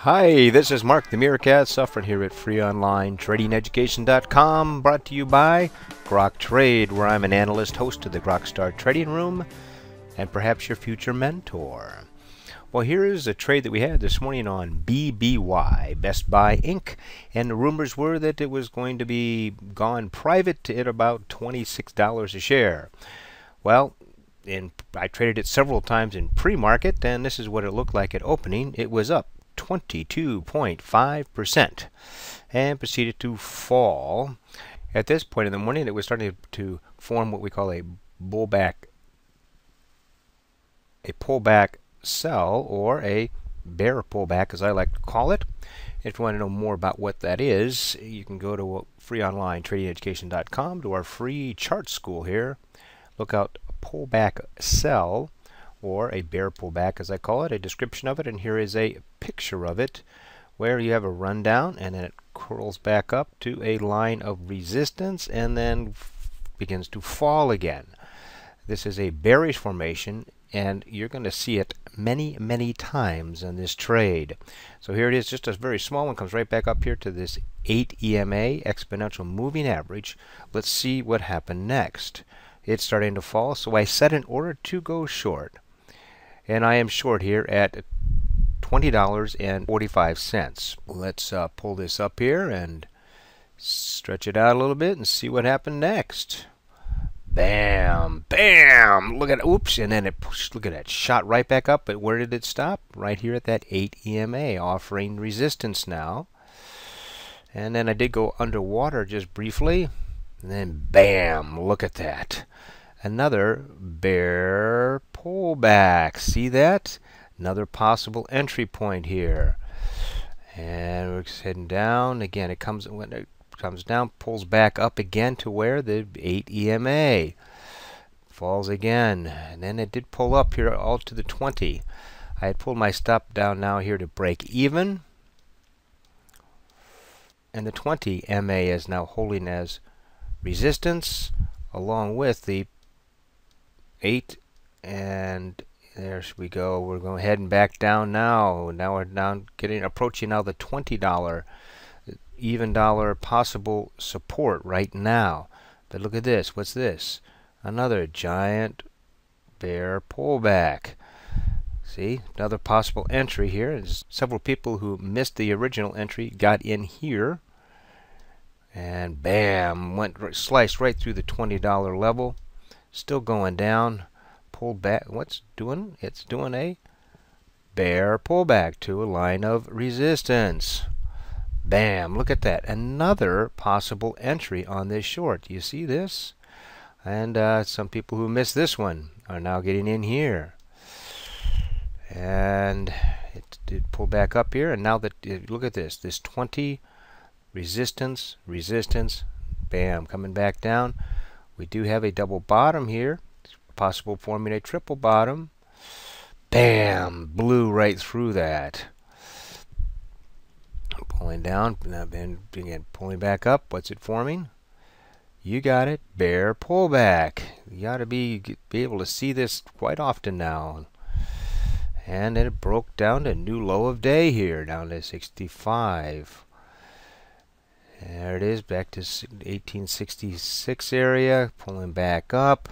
Hi, this is Mark the Meerkat Suffron here at freeonlinetradingeducation.com, brought to you by Grok Trade, where I'm an analyst, host of the Grokstar Trading Room, and perhaps your future mentor. Well, here is a trade that we had this morning on BBY, Best Buy Inc., and the rumors were that it was going to be gone private at about $26 a share. Well, I traded it several times in pre-market, and this is what it looked like at opening. It was up 22.5% and proceeded to fall. At this point in the morning, it was starting to form what we call a pullback sell, or a bear pullback, as I like to call it. If you want to know more about what that is, you can go to freeonlinetradingeducation.com to our free chart school here. Look out pullback sell, or a bear pullback, as I call it, a description of it, and here is a picture of it where you have a rundown and then it curls back up to a line of resistance and then begins to fall again. This is a bearish formation, and you're going to see it many times in this trade. So here it is, just a very small one, comes right back up here to this 8 EMA exponential moving average. Let's see what happened next. It's starting to fall, so I set an order to go short, and I am short here at $20.45. Let's pull this up here and stretch it out a little bit and see what happened next. Bam, bam, look at it, oops, and then it pushed, look at that, shot right back up. But where did it stop? Right here at that 8 EMA, offering resistance now. And then I did go underwater just briefly, and then bam, look at that, another bear pullback. See that? Another possible entry point here, and we're heading down again. It comes, when it comes down, pulls back up again to where the 8 EMA, falls again, and then it did pull up here all to the 20. I had pulled my stop down now here to break even, and the 20 MA is now holding as resistance along with the 8, and there we go. We're going heading back down now. Now we're down, approaching now the $20 even dollar possible support right now. But look at this. What's this? Another giant bear pullback. See, another possible entry here. There's several people who missed the original entry got in here, and bam, sliced right through the $20 level. Still going down. Pulled back. What's doing? It's doing a bear pullback to a line of resistance. Bam, look at that, another possible entry on this short. Do you see this? And some people who missed this one are now getting in here, and it did pull back up here. And now that, look at this 20 resistance, bam, coming back down. We do have a double bottom here, possible forming a triple bottom. Bam, blew right through that. Pulling down, and again pulling back up. What's it forming? You got it, bear pullback. You ought to be able to see this quite often now. And then it broke down to a new low of day here, down to 65. There it is, back to 1866 area, pulling back up.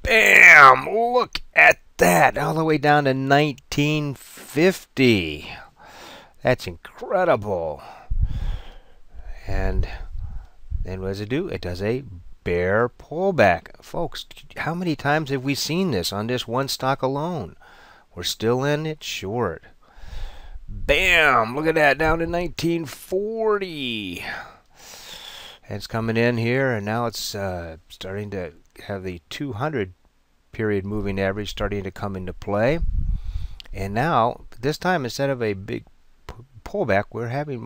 Bam! Look at that, all the way down to 1950. That's incredible. And then what does it do? It does a bear pullback. Folks, how many times have we seen this on this one stock alone? We're still in it short. Bam! Look at that, down to 1940. And it's coming in here, and now it's starting to have the 200 period moving average starting to come into play. And now, this time, instead of a big pullback,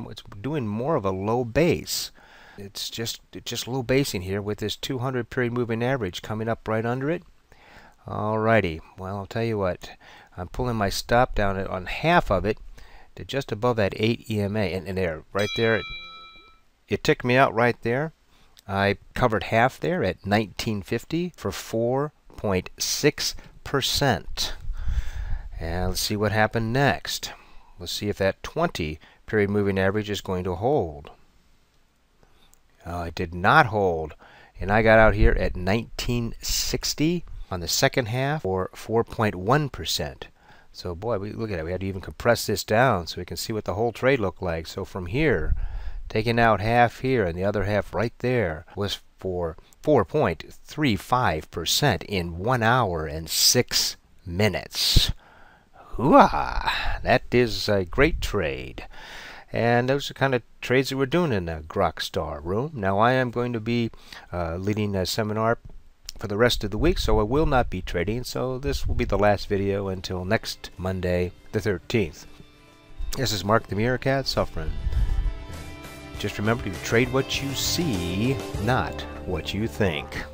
it's doing more of a low base. It's just low basing here with this 200 period moving average coming up right under it. Alrighty, well, I'll tell you what, I'm pulling my stop down on half of it to just above that 8 EMA, and there, right there, it ticked me out right there. I covered half there at 1950 for 4.6%. And let's see what happened next. Let's see if that 20 period moving average is going to hold. It did not hold. And I got out here at 1960 on the second half, or 4.1%. So boy, look at it. We had to even compress this down so we can see what the whole trade looked like. So from here, taking out half here and the other half right there, was for 4.35% in 1 hour and 6 minutes. Hoo-ah! That is a great trade. And those are the kind of trades that we're doing in the Grokstar room. Now I am going to be leading a seminar for the rest of the week, so I will not be trading. So this will be the last video until next Monday, the 13th. This is Mark the Meerkat Suffron. Just remember to trade what you see, not what you think.